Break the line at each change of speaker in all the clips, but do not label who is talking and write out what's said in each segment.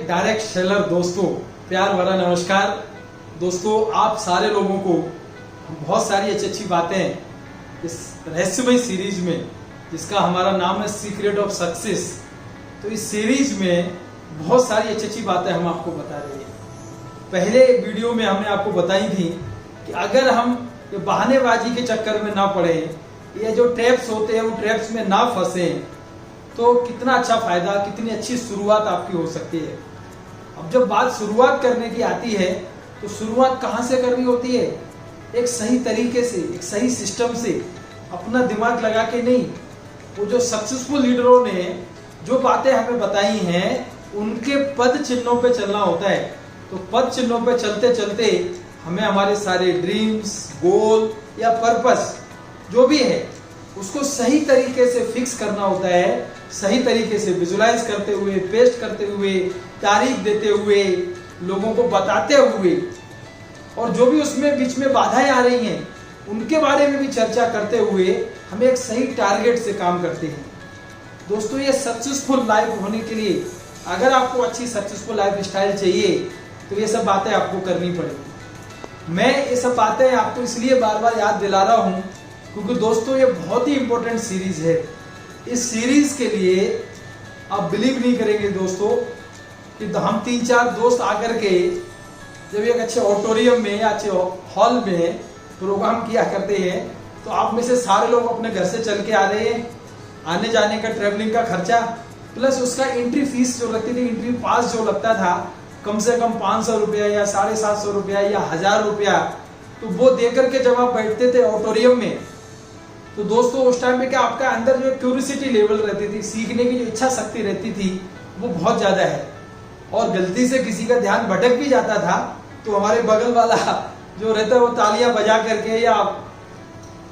Direct seller दोस्तों, प्यार भरा नमस्कार। दोस्तों, आप सारे लोगों को बहुत सारी अच्छी अच्छी बातें इस रहस्यमय सीरीज में, जिसका हमारा नाम है सीक्रेट ऑफ सक्सेस, तो इस सीरीज में बहुत सारी अच्छी अच्छी बातें हम आपको बता रहे हैं। पहले वीडियो में हमने आपको बताई थी कि अगर हम ये बहानेबाजी के चक्कर में ना पड़े, ये जो ट्रैप्स होते हैं वो ट्रैप्स में ना फंसे, तो कितना अच्छा फायदा, कितनी अच्छी शुरुआत आपकी हो सकती है। अब जब बात शुरुआत करने की आती है तो शुरुआत कहाँ से करनी होती है? एक सही तरीके से, एक सही सिस्टम से, अपना दिमाग लगा के नहीं। वो जो सक्सेसफुल लीडरों ने जो बातें हमें बताई हैं, उनके पद चिन्हों पे चलना होता है। तो पद चिन्हों पे चलते चलते हमें हमारे सारे ड्रीम्स, गोल या पर्पस जो भी है उसको सही तरीके से फिक्स करना होता है। सही तरीके से विजुलाइज करते हुए, पेस्ट करते हुए, तारीख देते हुए, लोगों को बताते हुए, और जो भी उसमें बीच में बाधाएं आ रही हैं उनके बारे में भी चर्चा करते हुए हम एक सही टारगेट से काम करते हैं। दोस्तों, ये सक्सेसफुल लाइफ होने के लिए, अगर आपको अच्छी सक्सेसफुल लाइफ स्टाइल चाहिए तो ये सब बातें आपको करनी पड़ेगी। मैं ये सब बातें आपको इसलिए बार बार याद दिला रहा हूं क्योंकि दोस्तों ये बहुत ही इंपॉर्टेंट सीरीज है। इस सीरीज के लिए आप बिलीव नहीं करेंगे दोस्तों कि हम 3-4 दोस्त आकर के जब एक अच्छे ऑडिटोरियम में या अच्छे हॉल में प्रोग्राम किया करते हैं, तो आप में से सारे लोग अपने घर से चल के आ रहे हैं। आने जाने का, ट्रेवलिंग का खर्चा, प्लस उसका एंट्री फीस जो लगती थी, एंट्री पास जो लगता था, कम से कम 500 रुपया या 750 रुपया या 1000 रुपया, तो वो देकर के जब आप बैठते थे ऑडिटोरियम में, तो दोस्तों उस टाइम पे क्या आपका अंदर जो क्यूरियोसिटी लेवल रहती थी, सीखने की जो इच्छा शक्ति रहती थी, वो बहुत ज्यादा है। और गलती से किसी का ध्यान भटक भी जाता था तो हमारे बगल वाला जो रहता है वो तालियां बजा करके, या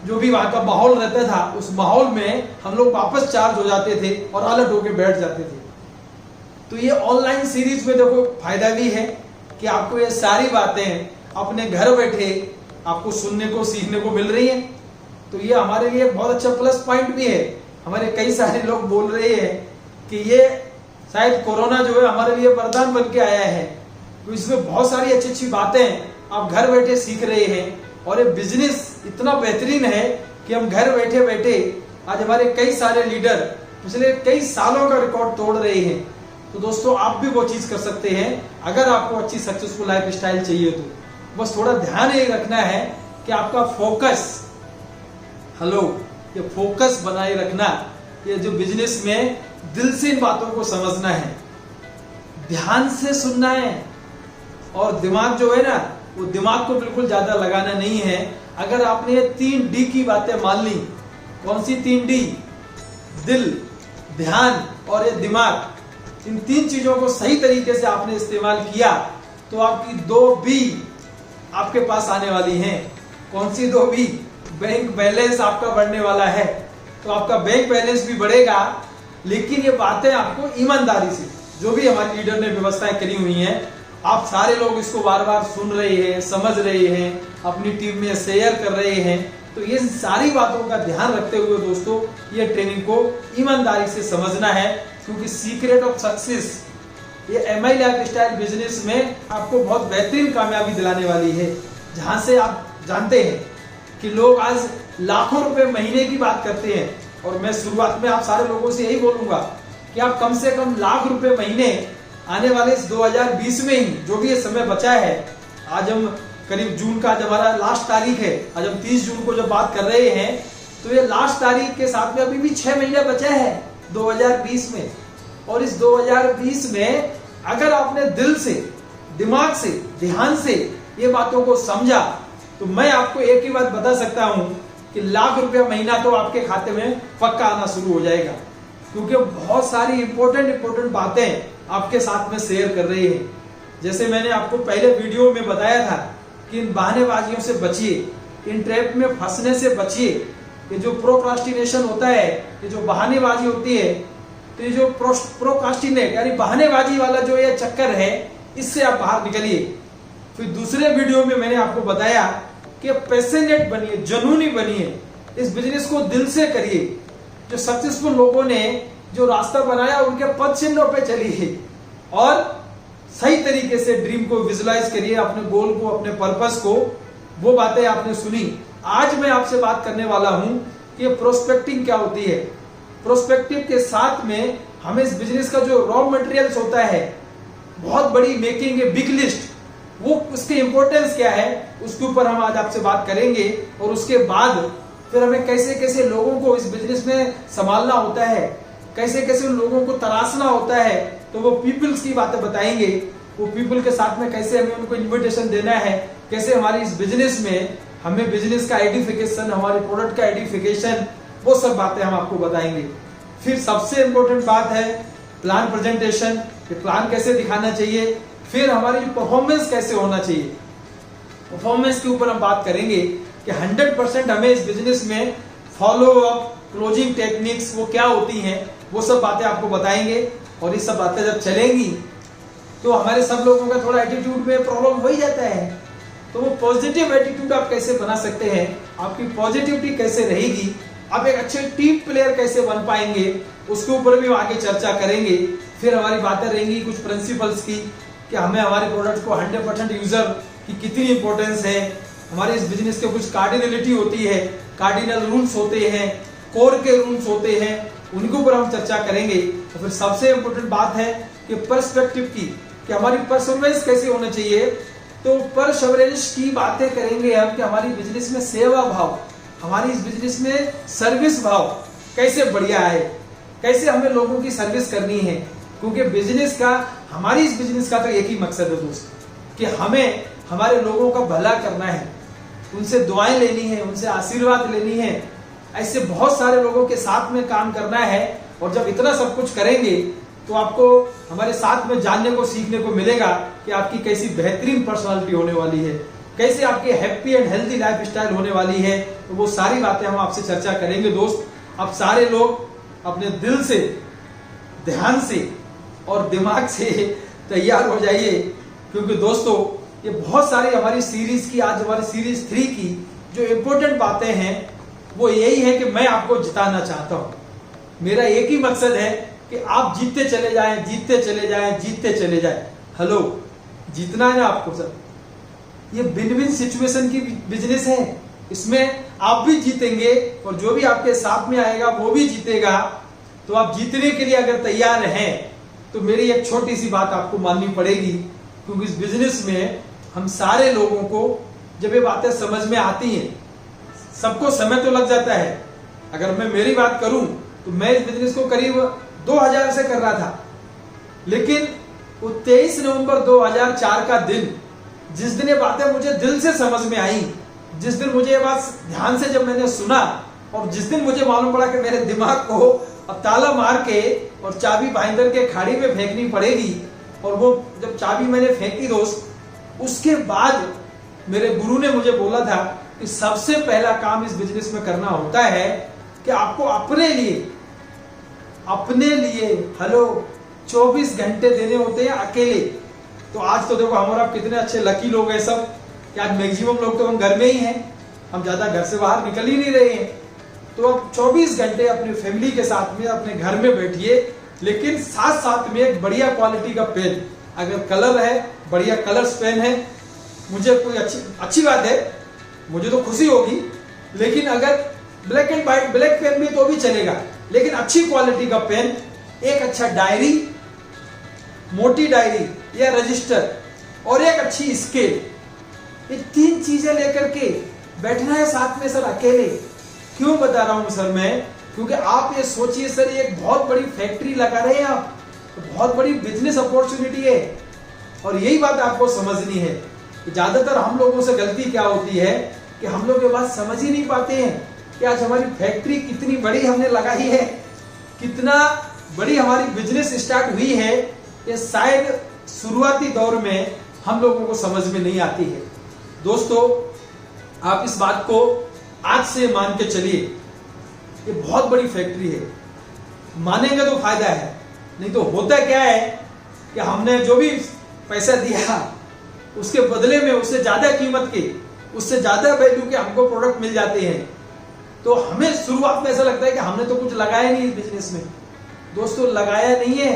जो भी वहां का माहौल रहता था, उस माहौल में हम लोग वापस चार्ज हो जाते थे और अलर्ट होके बैठ जाते थे। तो ये ऑनलाइन सीरीज में देखो फायदा भी है कि आपको ये सारी बातें अपने घर बैठे आपको सुनने को, सीखने को मिल रही है। तो ये हमारे लिए बहुत अच्छा प्लस पॉइंट भी है। हमारे कई सारे लोग बोल रहे हैं कि ये शायद कोरोना जो है हमारे लिए वरदान बन के आया है। तो इसमें बहुत सारी अच्छी अच्छी बातें आप घर बैठे सीख रहे हैं, और ये बिजनेस इतना बेहतरीन है कि हम घर बैठे बैठे आज हमारे कई सारे लीडर पिछले कई सालों का रिकॉर्ड तोड़ रहे हैं। तो दोस्तों, आप भी वो चीज कर सकते हैं अगर आपको अच्छी सक्सेसफुल लाइफ स्टाइल चाहिए तो। बस थोड़ा ध्यान ये रखना है कि आपका फोकस, ये फोकस बनाए रखना। ये जो बिजनेस में दिल से इन बातों को समझना है, ध्यान से सुनना है, और दिमाग जो है ना, वो दिमाग को बिल्कुल ज्यादा लगाना नहीं है। अगर आपने ये 3D की बातें मान ली, कौन सी 3D? दिल, ध्यान और ये दिमाग, इन 3 चीजों को सही तरीके से आपने इस्तेमाल किया तो आपकी 2B आपके पास आने वाली हैं। कौन सी 2B? बैंक बैलेंस आपका बढ़ने वाला है। तो आपका बैंक बैलेंस भी बढ़ेगा, लेकिन ये बातें आपको ईमानदारी से, जो भी हमारे लीडर ने व्यवस्थाएं करी हुई हैं, आप सारे लोग इसको बार बार सुन रहे हैं, समझ रहे हैं, अपनी टीम में शेयर कर रहे हैं। तो ये सारी बातों का ध्यान रखते हुए दोस्तों ये ट्रेनिंग को ईमानदारी से समझना है, क्योंकि सीक्रेट ऑफ सक्सेस ये MI लाइफ स्टाइल बिजनेस में आपको बहुत बेहतरीन कामयाबी दिलाने वाली है। जहां से आप जानते हैं कि लोग आज लाखों रुपए महीने की बात करते हैं, और मैं शुरुआत में आप सारे लोगों से यही बोलूंगा कि आप कम से कम लाख रुपए महीने आने वाले इस 2020 में ही, जो भी ये समय बचा है, आज हम करीब जून का, आज हमारा लास्ट तारीख है, आज हम 30 जून को जब बात कर रहे हैं, तो ये लास्ट तारीख के साथ में अभी भी 6 महीने बचा है 2020 में। और इस 2020 में अगर आपने दिल से, दिमाग से, ध्यान से ये बातों को समझा, तो मैं आपको एक ही बात बता सकता हूं कि लाख रुपया महीना तो आपके खाते में पक्का आना शुरू हो जाएगा, क्योंकि बहुत सारी इंपॉर्टेंट बातें आपके साथ में शेयर कर रहे हैं। जैसे मैंने आपको पहले वीडियो में बताया था कि इन बहानेबाजियों से बचिए, इन ट्रैप में फंसने से बचिए। ये जो प्रोक्रास्टिनेशन होता है, ये जो बहानेबाजी होती है, तो ये जो प्रोक्रास्टिनेट यानी बहानेबाजी वाला जो ये चक्कर है, इससे आप बाहर निकलिए। फिर दूसरे वीडियो में मैंने आपको बताया कि पैशनेट बनिए, जुनूनी बनिए, इस बिजनेस को दिल से करिए। जो सक्सेसफुल लोगों ने जो रास्ता बनाया उनके पद चिन्हों पे चलिए, और सही तरीके से ड्रीम को विजुलाइज करिए, अपने गोल को, अपने पर्पस को। वो बातें आपने सुनी। आज मैं आपसे बात करने वाला हूं कि प्रोस्पेक्टिंग क्या होती है। प्रोस्पेक्टिव के साथ में हमें इस बिजनेस का जो रॉ मटेरियल्स होता है, बहुत बड़ी मेकिंग ए बिग लिस्ट, वो उसके इंपॉर्टेंस क्या है, उसके ऊपर हम आज आपसे बात करेंगे। और उसके बाद फिर हमें कैसे कैसे लोगों को इस बिजनेस में संभालना होता है, कैसे कैसे लोगों को तराशना होता है, तो वो पीपल्स की बातें बताएंगे। वो पीपल के साथ में कैसे हमें उनको इन्विटेशन देना है, कैसे हमारी इस बिजनेस में हमें बिजनेस का आइडेंटिफिकेशन, हमारे प्रोडक्ट का आइडेंटिफिकेशन, वो सब बातें हम आपको बताएंगे। फिर सबसे इंपॉर्टेंट बात है प्लान प्रेजेंटेशन, कि प्लान कैसे दिखाना चाहिए। फिर हमारी परफॉर्मेंस कैसे होना चाहिए, परफॉर्मेंस के ऊपर हम बात करेंगे कि 100% हमें इस बिजनेस में फॉलो अप, क्लोजिंग टेक्निक्स वो क्या होती हैं, वो सब बातें आपको बताएंगे। और ये सब बातें जब चलेंगी तो हमारे सब लोगों का थोड़ा एटीट्यूड में प्रॉब्लम हो ही जाता है। तो वो पॉजिटिव एटीट्यूड आप कैसे बना सकते हैं, आपकी पॉजिटिविटी कैसे रहेगी, आप एक अच्छे टीम प्लेयर कैसे बन पाएंगे, उसके ऊपर भी आगे चर्चा करेंगे। फिर हमारी बातें रहेंगी कुछ प्रिंसिपल्स की, कि हमें हमारे प्रोडक्ट को 100% यूजर की कितनी इंपॉर्टेंस है, हमारे इस बिजनेस के कुछ कार्डिनलिटी होती है, कार्डिनल रूल्स होते हैं, कोर के रूल्स होते हैं, उनके ऊपर हम चर्चा करेंगे। तो फिर सबसे इंपॉर्टेंट बात है कि पर्सपेक्टिव की, कि हमारी परफॉर्मेंस कैसे होना चाहिए। तो परसेवरेंस की बातें करेंगे हम, कि हमारी बिजनेस में सेवा भाव, हमारी इस बिजनेस में सर्विस भाव कैसे बढ़िया है, कैसे हमें लोगों की सर्विस करनी है। क्योंकि बिजनेस का, हमारी इस बिजनेस का तो एक ही मकसद है दोस्त, कि हमें हमारे लोगों का भला करना है, उनसे दुआएं लेनी है, उनसे आशीर्वाद लेनी है, ऐसे बहुत सारे लोगों के साथ में काम करना है। और जब इतना सब कुछ करेंगे तो आपको हमारे साथ में जानने को, सीखने को मिलेगा कि आपकी कैसी बेहतरीन पर्सनालिटी होने वाली है, कैसे आपकी happy and healthy life style होने वाली है। तो वो सारी बातें हम आपसे चर्चा करेंगे दोस्त। आप सारे लोग अपने दिल से, ध्यान से और दिमाग से तैयार हो जाइए, क्योंकि दोस्तों ये बहुत सारी हमारी सीरीज की, आज हमारी सीरीज 3 की जो इम्पोर्टेंट बातें हैं वो यही है कि मैं आपको जिताना चाहता हूं। मेरा एक ही मकसद है कि आप जीतते चले जाएं, जीतते चले जाएं, जीतते चले जाएं। हेलो, जीतना है ना आपको सर। ये विन विन सिचुएशन की बिजनेस है, इसमें आप भी जीतेंगे और जो भी आपके साथ में आएगा वो भी जीतेगा। तो आप जीतने के लिए अगर तैयार हैं तो मेरी एक छोटी सी बात आपको माननी पड़ेगी, क्योंकि इस बिजनेस में हम सारे लोगों को जब ये बातें समझ में आती हैं, सबको समय तो लग जाता है। अगर मैं मेरी बात करूं तो मैं इस बिजनेस को करीब 2000 से कर रहा था, लेकिन वो 23 नवंबर 2004 का दिन, जिस दिन ये बातें मुझे दिल से समझ में आई, जिस दिन मुझे ये बात ध्यान से जब मैंने सुना, और जिस दिन मुझे मालूम पड़ा कि मेरे दिमाग को अब ताला मार के और चाबी भाईंदर के खाड़ी में फेंकनी पड़ेगी, और वो जब चाबी मैंने फेंकी दोस्त, उसके बाद मेरे गुरु ने मुझे बोला था कि सबसे पहला काम इस बिजनेस में करना होता है कि आपको अपने लिए हेलो 24 घंटे देने होते हैं अकेले। तो आज तो देखो हमारा कितने अच्छे लकी लोग हैं सब, कि आज मैक्सिमम लोग तो हम घर में ही हैं, हम ज्यादा घर से बाहर निकल ही नहीं रहे हैं। तो आप 24 घंटे अपनी फैमिली के साथ में अपने घर में बैठिए, लेकिन साथ साथ में एक बढ़िया क्वालिटी का पेन, अगर कलर है, बढ़िया कलर्स पेन है, मुझे कोई अच्छी बात है, मुझे तो खुशी होगी। लेकिन अगर black and white black pen भी तो भी चलेगा, लेकिन अच्छी क्वालिटी का पेन, एक अच्छा डायरी, मोटी डायरी या रजिस्टर, और एक अच्छी स्केल, ये 3 चीजें लेकर के बैठना है साथ में सर अकेले। क्यों बता रहा हूं सर मैं, क्योंकि आप ये सोचिए सर, ये एक बहुत बड़ी फैक्ट्री लगा रहे हैं आप, तो बहुत बड़ी बिजनेस अपॉर्चुनिटी है। और यही बात आपको समझनी है कि ज्यादातर हम लोगों से गलती क्या होती है कि हम लोग ये बात समझ ही नहीं पाते हैं कि आज हमारी फैक्ट्री कितनी बड़ी हमने लगाई है, कितना बड़ी हमारी बिजनेस स्टार्ट हुई है, ये शायद शुरुआती दौर में हम लोगों को समझ में नहीं आती है। दोस्तों, आप इस बात को आज से मान के चलिए, ये बहुत बड़ी फैक्ट्री है। मानेंगे तो फायदा है, नहीं तो होता क्या है कि हमने जो भी पैसा दिया उसके बदले में उससे ज्यादा कीमत के, उससे ज्यादा वैल्यू के हमको प्रोडक्ट मिल जाते हैं। तो हमें शुरुआत में ऐसा लगता है कि हमने तो कुछ लगाया नहीं बिजनेस में। दोस्तों, लगाया नहीं है,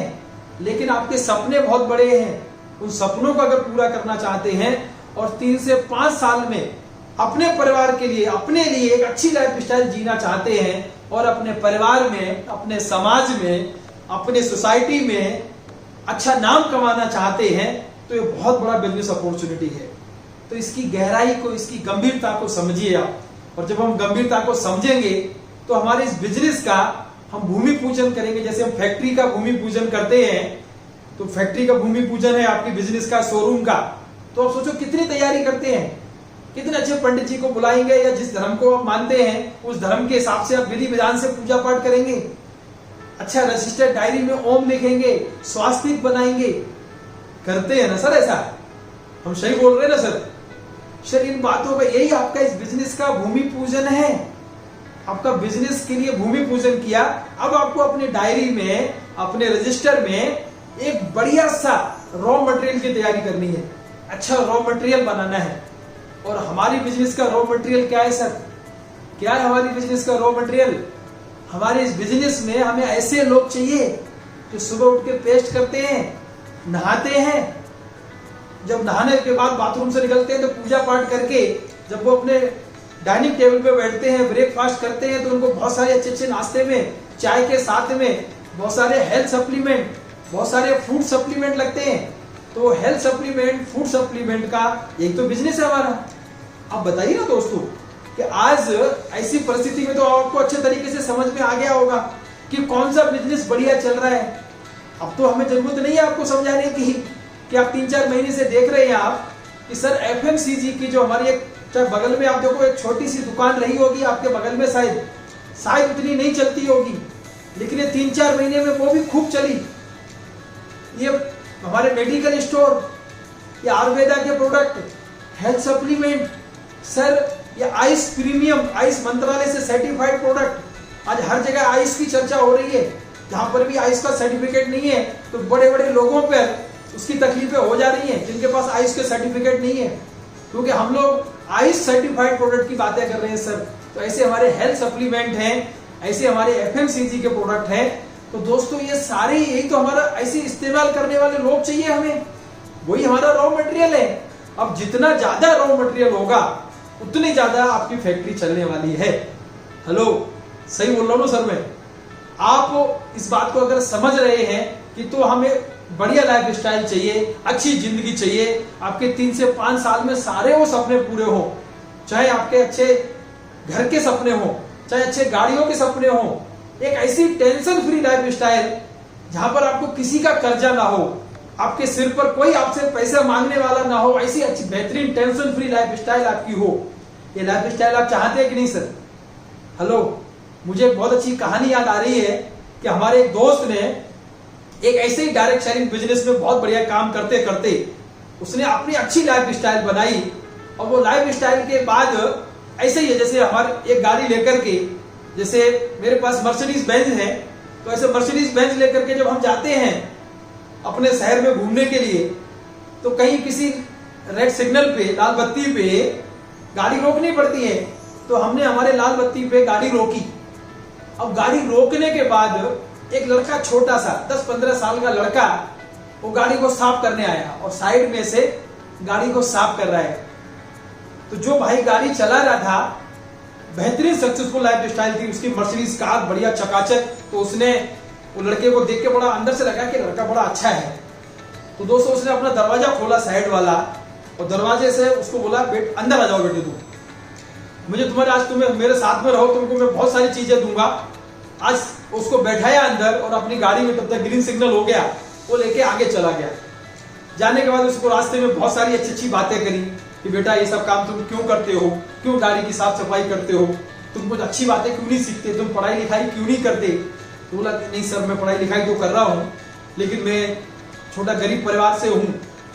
लेकिन आपके सपने बहुत बड़े हैं, उन सपनों को अगर पूरा करना चाहते हैं और 3 से 5 साल में अपने परिवार के लिए, अपने लिए एक अच्छी लाइफ स्टाइल जीना चाहते हैं और अपने परिवार में, अपने समाज में, अपने सोसाइटी में अच्छा नाम कमाना चाहते हैं, तो ये बहुत बड़ा बिजनेस अपॉर्चुनिटी है। तो इसकी गहराई को, इसकी गंभीरता को समझिए आप। और जब हम गंभीरता को समझेंगे तो हमारे इस बिजनेस का हम भूमि पूजन करेंगे। जैसे हम फैक्ट्री का भूमि पूजन करते हैं, तो फैक्ट्री का भूमि पूजन है आपकी बिजनेस का, शोरूम का। तो आप सोचो कितनी तैयारी करते हैं, कितने अच्छे पंडित जी को बुलाएंगे, या जिस धर्म को आप मानते हैं उस धर्म के हिसाब से आप विधि विधान से पूजा पाठ करेंगे, अच्छा रजिस्टर्ड डायरी में ओम लिखेंगे, स्वास्तिक बनाएंगे। करते हैं ना सर ऐसा? हम सही बोल रहे हैं ना सर? सर इन बातों का, यही आपका इस बिजनेस का भूमि पूजन है। आपका बिजनेस के लिए भूमि पूजन किया, अब आपको अपने डायरी में, अपने रजिस्टर में एक बढ़िया सा रॉ मटेरियल की तैयारी करनी है, अच्छा रॉ मटेरियल बनाना है। और हमारी बिजनेस का रॉ मटेरियल क्या है सर? क्या है हमारी बिजनेस का रॉ मटेरियल? हमारे इस बिजनेस में हमें ऐसे लोग चाहिए जो सुबह उठ के पेस्ट करते हैं, नहाते हैं, जब नहाने के बाद बाथरूम से निकलते हैं तो पूजा पाठ करके जब वो अपने डाइनिंग टेबल पे बैठते हैं, ब्रेकफास्ट करते हैं, तो उनको बहुत सारे अच्छे अच्छे नाश्ते में, चाय के साथ में बहुत सारे हेल्थ सप्लीमेंट, बहुत सारे फूड सप्लीमेंट लगते हैं। तो हेल्थ सप्लीमेंट, फूड सप्लीमेंट का एक तो बिजनेस है हमारा। अब बताइए ना दोस्तों कि आज ऐसी परिस्थिति में तो आपको अच्छे तरीके से समझ में आ गया होगा कि कौन सा बिजनेस बढ़िया चल रहा है। अब तो हमें जरूरत नहीं है आपको समझाने की कि आप 3-4 महीने से देख रहे हैं आप कि सर एफएमसीजी की जो हमारी एक, चाहे बगल में आप देखो एक छोटी सी दुकान रही होगी आपके बगल में, शायद उतनी नहीं चलती होगी, लेकिन ये 3-4 महीने में वो भी खूब चली। ये हमारे मेडिकल स्टोर, ये आयुर्वेदा के प्रोडक्ट, हेल्थ सप्लीमेंट, सर ये आइस प्रीमियम, आइस मंत्रालय से सर्टिफाइड प्रोडक्ट, आज हर जगह आइस की चर्चा हो रही है। जहां पर भी आइस का सर्टिफिकेट नहीं है तो बड़े बड़े लोगों पर उसकी तकलीफें हो जा रही हैं जिनके पास आइस के सर्टिफिकेट नहीं है, क्योंकि हम लोग आइस सर्टिफाइड प्रोडक्ट की बातें कर रहे हैं सर। तो ऐसे हमारे हेल्थ सप्लीमेंट हैं, ऐसे हमारे एफएमसीजी के प्रोडक्ट हैं। तो दोस्तों ये सारे, यही तो हमारा ऐसे इस्तेमाल करने वाले लोग चाहिए हमें, वही हमारा रॉ मटेरियल है। अब जितना ज्यादा रॉ मटेरियल होगा उतनी ज्यादा आपकी फैक्ट्री चलने वाली है। हेलो, सही बोल रहा हूं ना सर मैं? आप इस बात को अगर समझ रहे हैं कि तो हमें बढ़िया लाइफ स्टाइल चाहिए, अच्छी जिंदगी चाहिए, आपके 3 से 5 साल में सारे वो सपने पूरे हो, चाहे आपके अच्छे घर के सपने हो, चाहे अच्छे गाड़ियों के सपने हो, एक ऐसी टेंशन फ्री लाइफ स्टाइल जहां पर आपको किसी का कर्जा ना हो, आपके सिर पर कोई आपसे पैसा मांगने वाला ना हो, ऐसी अच्छी बेहतरीन टेंशन फ्री लाइफ स्टाइल आपकी हो। ये लाइफ स्टाइल आप चाहते हैं कि नहीं सर? हेलो, मुझे एक बहुत अच्छी कहानी याद आ रही है कि हमारे एक दोस्त ने एक ऐसे ही डायरेक्ट सेलिंग बिजनेस में बहुत बढ़िया काम करते करते उसने अपनी अच्छी लाइफ स्टाइल बनाई। और वो लाइफ स्टाइल के बाद ऐसे ही है, जैसे हमारे एक गाड़ी लेकर के, जैसे मेरे पास मर्सिडीज बेंज है, तो ऐसे मर्सिडीज बेंज लेकर के जब हम जाते हैं अपने शहर में घूमने के लिए, तो कहीं किसी रेड सिग्नल पे, लाल बत्ती पे गाड़ी रोकनी पड़ती है। तो हमने हमारे लाल बत्ती पे गाड़ी रोकी। अब गाड़ी रोकने के बाद एक लड़का, छोटा सा 10-15 साल का लड़का, वो गाड़ी को साफ करने आया और साइड में से गाड़ी को साफ कर रहा है। तो जो भाई गाड़ी चला रहा था, बेहतरीन सक्सेसफुल लाइफ स्टाइल थी उसकी, मर्सिडीज कार बढ़िया चकाचक। तो उसने वो लड़के को देख के बड़ा अंदर से लगा कि लड़का बड़ा अच्छा है। तो दोस्तों उसने अपना दरवाजा खोला साइड वाला और दरवाजे से उसको बोला, बेट अंदर आ जाओ बेटे, मुझे तुम्हारे, आज तुम्हें मेरे साथ में रहो, तुमको मैं बहुत सारी चीजें दूंगा। आज उसको बैठाया अंदर और अपनी गाड़ी में, तब तक ग्रीन सिग्नल हो गया, वो लेके आगे चला गया। जाने के बाद उसको रास्ते में बहुत सारी अच्छी अच्छी बातें करी कि बेटा ये सब काम तुम क्यों करते हो, क्यों गाड़ी की साफ सफाई करते हो, तुम कुछ अच्छी बातें क्यों नहीं सीखते, तुम पढ़ाई लिखाई क्यों नहीं करते। तो बोला नहीं सर, मैं पढ़ाई लिखाई तो कर रहा हूँ, लेकिन मैं छोटा गरीब परिवार से हूँ,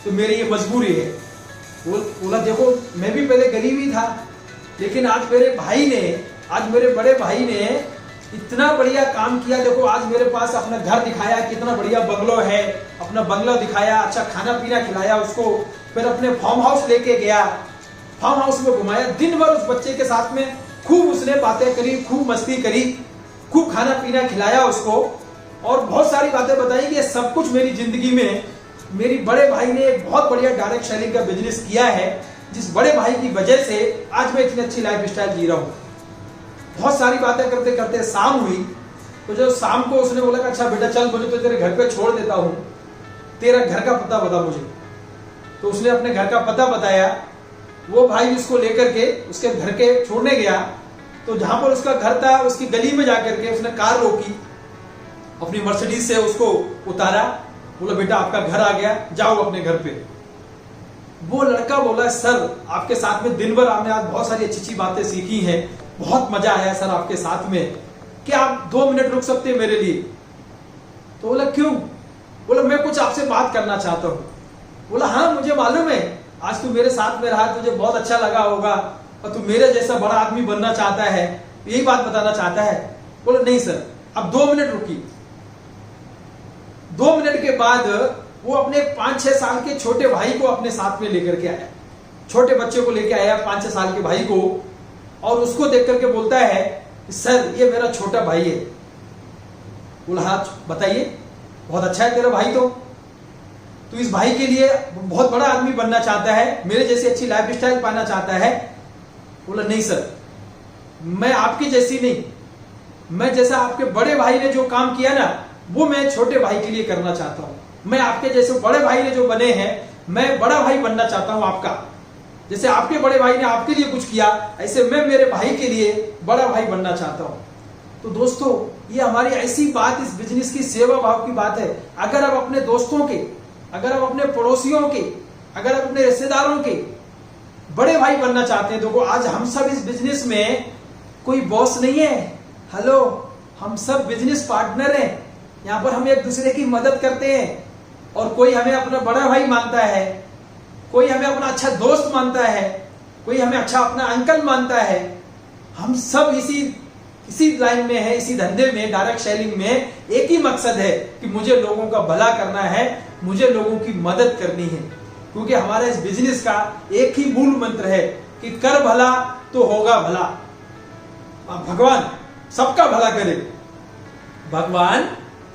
तो मेरी ये मजबूरी है। बोला देखो मैं भी पहले गरीब ही था, लेकिन आज मेरे भाई ने, आज मेरे बड़े भाई ने इतना बढ़िया काम किया। देखो आज मेरे पास अपना घर दिखाया, कितना बढ़िया बंगलो है, अपना बंगला दिखाया, अच्छा खाना पीना खिलाया उसको, फिर अपने फार्म हाउस लेके गया, फार्म हाउस में घुमाया, दिन भर उस बच्चे के साथ में खूब उसने बातें करी, खूब मस्ती करी, खूब खाना पीना खिलाया उसको, और बहुत सारी बातें बताई कि सब कुछ मेरी जिंदगी में मेरी बड़े भाई ने एक बहुत बढ़िया डायरेक्ट सेलिंग का बिजनेस किया है, जिस बड़े भाई की वजह से आज मैं इतनी अच्छी लाइफ स्टाइल जी रहा हूँ। बहुत सारी बातें करते करते शाम हुई, तो जब शाम को उसने बोला कि अच्छा बेटा चल, मुझे तो तेरे घर पे छोड़ देता हूँ, तेरा घर का पता बता मुझे। तो उसने अपने घर का पता बताया। वो भाई उसको लेकर के उसके घर के छोड़ने गया, तो जहां पर उसका घर था उसकी गली में जाकर के उसने कार रोकी, अपनी मर्सिडीज से उसको उतारा, बोला बेटा आपका घर आ गया, जाओ अपने घर पे। वो लड़का बोला सर आपके साथ में दिन भर हमने आज बहुत सारी अच्छी अच्छी बातें सीखी हैं, बहुत मजा आया सर आपके साथ में, क्या आप 2 मिनट रुक सकते हैं मेरे लिए? तो बोला क्यों? बोला मैं कुछ आपसे बात करना चाहता हूं। बोला हाँ मुझे मालूम है, आज तू मेरे साथ में रहा, तुझे बहुत अच्छा लगा होगा और तू मेरे जैसा बड़ा आदमी बनना चाहता है, यही बात बताना चाहता है। बोला नहीं सर, अब 2 मिनट रुकी। 2 मिनट के बाद वो अपने 5-6 साल के छोटे भाई को अपने साथ में लेकर के आया, छोटे बच्चे को लेकर आया 5-6 साल के भाई को, और उसको देख करके बोलता है सर ये मेरा छोटा भाई है। बोला हाँ बताइए, बहुत अच्छा है तेरा भाई, तो इस भाई के लिए बहुत बड़ा आदमी बनना चाहता है, मेरे जैसी अच्छी लाइफ स्टाइल पाना चाहता है। बोला नहीं सर, मैं आपकी जैसी नहीं, मैं जैसा आपके बड़े भाई ने जो काम किया ना वो मैं छोटे भाई के लिए करना चाहता हूं। मैं आपके जैसे बड़े भाई ने जो बने हैं, मैं बड़ा भाई बनना चाहता हूं आपका। जैसे आपके बड़े भाई ने आपके लिए कुछ किया, ऐसे मैं मेरे भाई के लिए बड़ा भाई बनना चाहता हूं। तो दोस्तों ये हमारी ऐसी बात, इस बिजनेस की सेवा भाव की बात है। अगर आप अपने दोस्तों के, अगर आप अपने पड़ोसियों के, अगर आप अपने रिश्तेदारों के बड़े भाई बनना चाहते हैं, देखो आज हम सब इस बिजनेस में कोई बॉस नहीं है, हेलो, हम सब बिजनेस पार्टनर हैं। यहाँ पर हम एक दूसरे की मदद करते हैं, और कोई हमें अपना बड़ा भाई मानता है, कोई हमें अपना अच्छा दोस्त मानता है, कोई हमें अच्छा अपना अंकल मानता है। हम सब इसी लाइन में है, इसी धंधे में, डायरेक्ट सेलिंग में एक ही मकसद है कि मुझे लोगों का भला करना है, मुझे लोगों की मदद करनी है। क्योंकि हमारा इस बिजनेस का एक ही मूल मंत्र है कि कर भला तो होगा भला। भगवान सबका भला करे, भगवान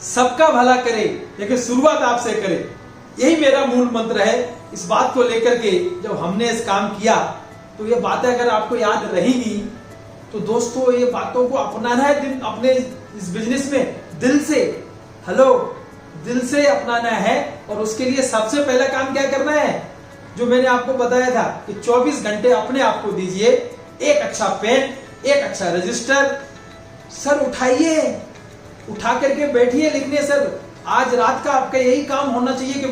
सबका भला करे, लेकिन शुरुआत आपसे करे, यही मेरा मूल मंत्र है। इस बात को लेकर के जब हमने इस काम किया, तो ये बातें अगर आपको याद रहेंगी, तो दोस्तों ये बातों को अपनाना है अपने इस बिजनेस में दिल से, हेलो, दिल से अपनाना है। और उसके लिए सबसे पहला काम क्या करना है, जो मैंने आपको बताया था कि 24 घंटे अपने आप को दीजिए, एक अच्छा पेन, एक अच्छा रजिस्टर, सर उठाइए, उठा करके बैठिए लिखने। सर आज रात का आपका यही काम होना चाहिए कि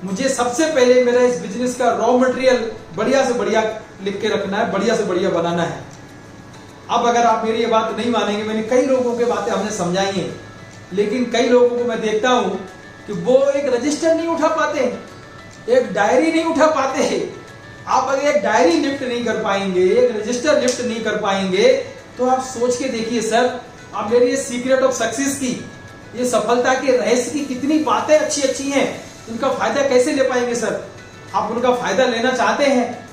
मुझे सबसे पहले मेरा इस बिजनेस का रॉ मटेरियल बढ़िया से बढ़िया लिख के रखना है, बढ़िया से बढ़िया बनाना है। अब अगर आप मेरी ये बात नहीं मानेंगे, मैंने कई लोगों के बातें हमने समझाई हैं, लेकिन कई लोगों को मैं देखता हूं कि वो एक रजिस्टर नहीं उठा पाते, एक डायरी नहीं उठा पाते। आप अगर एक डायरी लिफ्ट नहीं कर पाएंगे, एक रजिस्टर लिफ्ट नहीं कर पाएंगे, तो आप सोच के देखिए सर, आप मेरी ये सीक्रेट ऑफ सक्सेस की, ये सफलता के रहस्य की कितनी बातें अच्छी अच्छी हैं, इनका फायदा कैसे ले पाएंगे सर? आप उनका फायदा लेना चाहते हैं,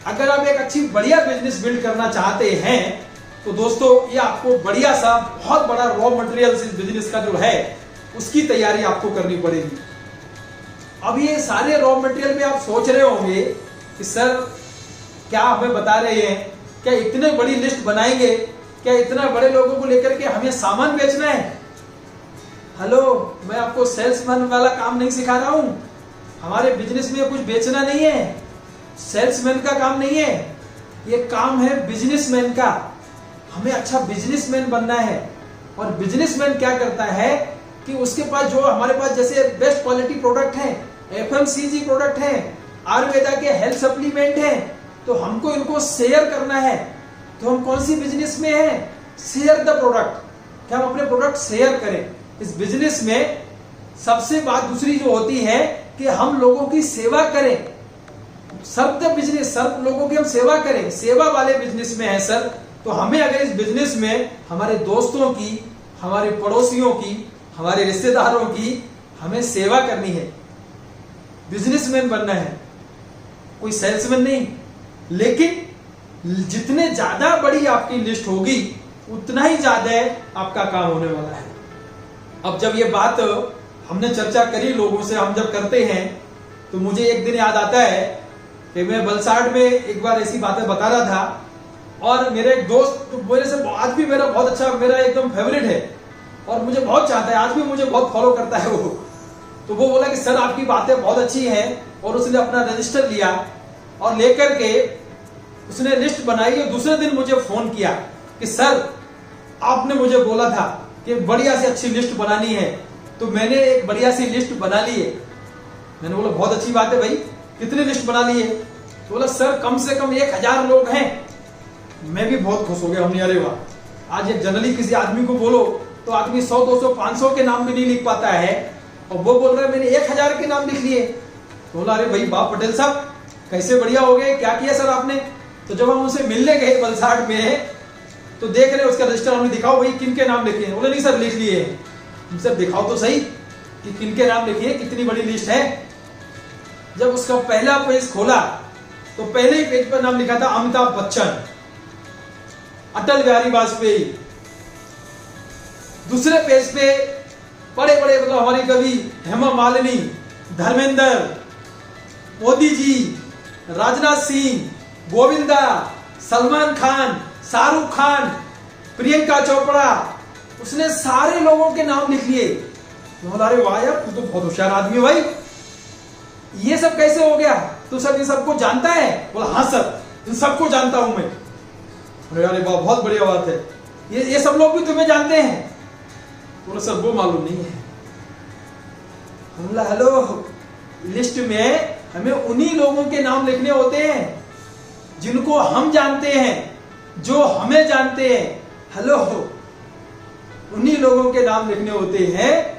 अगर आप एक अच्छी बढ़िया बिजनेस बिल्ड करना चाहते हैं, तो दोस्तों ये आपको बढ़िया सा बहुत बड़ा रॉ मटेरियल इस बिजनेस का जो है उसकी तैयारी आपको करनी पड़ेगी। अब ये सारे रॉ मटेरियल में आप सोच रहे होंगे कि सर क्या हमें बता रहे हैं, क्या इतने बड़ी लिस्ट बनाएंगे, क्या इतना बड़े लोगों को लेकर के हमें सामान बेचना है? हेलो, मैं आपको सेल्समैन वाला काम नहीं सिखा रहा हूं। हमारे बिजनेस में कुछ बेचना नहीं है, सेल्समैन का काम नहीं है, ये काम है बिजनेसमैन का। हमें अच्छा बिजनेसमैन बनना है। और बिजनेसमैन क्या करता है कि उसके पास जो हमारे पास जैसे बेस्ट क्वालिटी प्रोडक्ट हैं, एफएमसीजी प्रोडक्ट हैं, आयुर्वेदा के हेल्थ सप्लीमेंट हैं, तो हमको इनको शेयर करना है। तो हम कौन सी बिजनेस में हैं? शेयर द प्रोडक्ट, कि हम अपने प्रोडक्ट शेयर करें। इस बिजनेस में सबसे बात दूसरी जो होती है कि हम लोगों की सेवा करें। सर्व द बिजनेस, सर्व लोगों की हम सेवा करें, सेवा वाले बिजनेस में है सर। तो हमें अगर इस बिजनेस में हमारे दोस्तों की, हमारे पड़ोसियों की, हमारे रिश्तेदारों की हमें सेवा करनी है, बिजनेसमैन बनना है, कोई सेल्समैन नहीं। लेकिन जितने ज्यादा बड़ी आपकी लिस्ट होगी, उतना ही ज्यादा आपका काम होने वाला है। अब जब ये बात हमने चर्चा करी लोगों से, हम जब करते हैं तो मुझे एक दिन याद आता है कि मैं वलसाड में एक बार ऐसी बातें बता रहा था, और मेरे एक दोस्त तो मेरे से आज भी मेरा बहुत अच्छा, मेरा एकदम फेवरेट है और मुझे बहुत चाहता है, आज भी मुझे बहुत फॉलो करता है वो। तो वो बोला कि सर आपकी बातें बहुत अच्छी हैं, और उसने अपना रजिस्टर लिया और लेकर के उसने लिस्ट बनाई, और दूसरे दिन मुझे फोन किया कि सर आपने मुझे बोला था कि बढ़िया सी अच्छी लिस्ट बनानी है, तो मैंने एक बढ़िया सी लिस्ट बना ली है। मैंने बोला बहुत अच्छी बात है भाई, कितनी लिस्ट बना ली है? तो बोला सर कम से कम 1000 लोग हैं। मैं भी बहुत खुश हो गया, हमने अरे वाह, आज एक जनरली किसी आदमी को बोलो तो आदमी 100, 200, 500 के नाम भी नहीं लिख पाता है, और वो बोल रहा है मैंने 1000 के नाम लिख लिए। तो बोला अरे भाई वाह पटेल साहब कैसे बढ़िया हो गए, क्या किया सर आपने? तो जब हम उनसे मिलने गए वलसाड में तो देख रहे उसका रजिस्टर, हमने दिखाओ भाई किन के नाम लिखे हैं? बोले नहीं सर लिख लिए हैं। सर दिखाओ तो सही कि किन के नाम लिखिए, कितनी बड़ी लिस्ट है। जब उसका पहला पेज खोला तो पहले ही पेज पर नाम लिखा था अमिताभ बच्चन, अटल बिहारी वाजपेयी। दूसरे पेज पे बड़े बड़े मतलब हमारी कवि हेमा मालिनी, धर्मेंद्र, मोदी जी, राजनाथ सिंह, गोविंदा, सलमान खान, शाहरुख खान, प्रियंका चोपड़ा, उसने सारे लोगों के नाम लिख लिए। अरे वाह यार तू तो बहुत होशियार आदमी है भाई, ये सब कैसे हो गया? तू सब ये सबको जानता है? बोला हाँ सर इन सबको जानता हूं मैं। अरे वाह बहुत बढ़िया बात है, ये सब लोग भी तुम्हें जानते हैं? बोला सर वो मालूम नहीं है। बोला हेलो, लिस्ट में हमें उन्हीं लोगों के नाम लिखने होते हैं जिनको हम जानते हैं, जो हमें जानते हैं। हेलो, उन्हीं लोगों के नाम लिखने होते हैं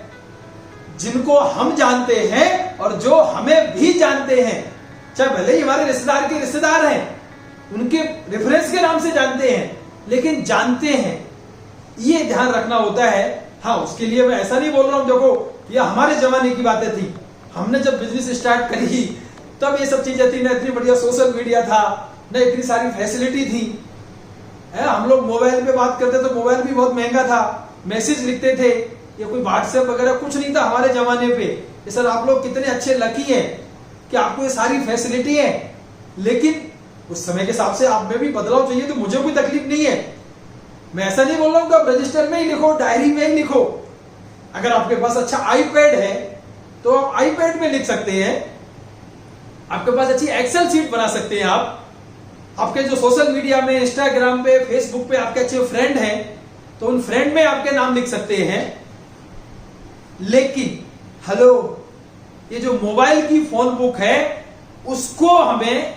जिनको हम जानते हैं और जो हमें भी जानते हैं। चाहे भले ही हमारे रिश्तेदार के रिश्तेदार हैं, उनके रेफरेंस के नाम से जानते हैं, लेकिन जानते हैं, ये ध्यान रखना होता है। हाँ उसके लिए मैं ऐसा नहीं बोल रहा हूं, देखो ये हमारे जमाने की बातें थी, हमने जब बिजनेस स्टार्ट करी तब ये सब चीजें थी, ना इतनी बढ़िया सोशल मीडिया था, ना इतनी सारी फैसिलिटी थी। हम लोग मोबाइल पे बात करते तो मोबाइल भी बहुत महंगा था, मैसेज लिखते थे, ये कोई व्हाट्सएप वगैरह कुछ नहीं था हमारे जमाने पे। सर आप लोग कितने अच्छे लकी हैं कि आपको ये सारी फैसिलिटी है, लेकिन उस समय के हिसाब से आप में भी बदलाव चाहिए, तो मुझे कोई तकलीफ नहीं है। मैं ऐसा नहीं बोल रहा हूं कि आप रजिस्टर में ही लिखो, डायरी में ही लिखो। अगर आपके पास अच्छा आईपैड है तो आप आईपैड में लिख सकते हैं, आपके पास अच्छी एक्सेल शीट बना सकते हैं। आपके जो सोशल मीडिया में, इंस्टाग्राम पे, फेसबुक पे आपके अच्छे फ्रेंड हैं तो उन फ्रेंड में आपके नाम लिख सकते हैं। लेकिन हेलो, ये जो मोबाइल की फोन बुक है उसको हमें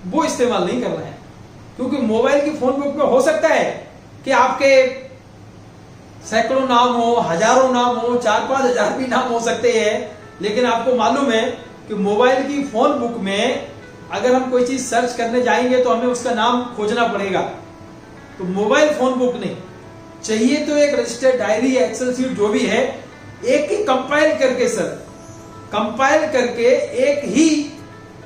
वो इस्तेमाल नहीं करना है, क्योंकि मोबाइल की फोन बुक में हो सकता है कि आपके सैकड़ों नाम हो, हजारों नाम हो, 4-5 हजार भी नाम हो सकते हैं, लेकिन आपको मालूम है कि मोबाइल की फोन बुक में अगर हम कोई चीज सर्च करने जाएंगे तो हमें उसका नाम खोजना पड़ेगा। तो मोबाइल फोन बुक नहीं चाहिए, तो एक रजिस्टर्ड डायरी, एक्सेल शीट जो भी है, एक ही कंपाइल करके, सर कंपाइल करके एक ही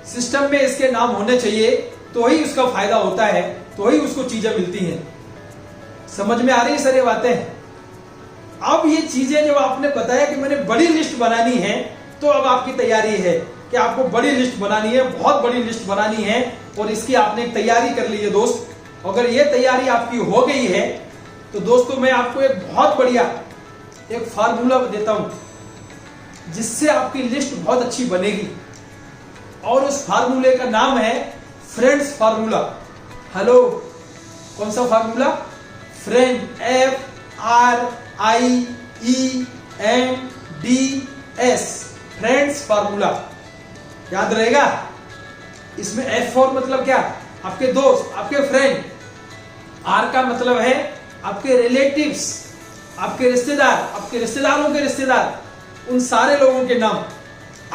सिस्टम में इसके नाम होने चाहिए, तो ही उसका फायदा होता है, तो ही उसको चीजें मिलती हैं। समझ में आ रही है सर ये बातें? अब ये चीजें जब आपने बताया कि मैंने बड़ी लिस्ट बनानी है, तो अब आपकी तैयारी है कि आपको बड़ी लिस्ट बनानी है, बहुत बड़ी लिस्ट बनानी है, और इसकी आपने तैयारी कर ली है दोस्त। अगर ये तैयारी आपकी हो गई है तो दोस्तों मैं आपको एक बहुत बढ़िया एक फार्मूला देता हूं जिससे आपकी लिस्ट बहुत अच्छी बनेगी, और उस फार्मूले का नाम है फ्रेंड्स फार्मूला। हेलो, कौन सा formula? Friend, FRIENDS, friends formula. याद रहेगा? इसमें F फॉर मतलब क्या? आपके दोस्त, आपके फ्रेंड। R का मतलब है आपके रिलेटिव्स, आपके रिश्तेदार, आपके रिश्तेदारों के रिश्तेदार, उन सारे लोगों के नाम।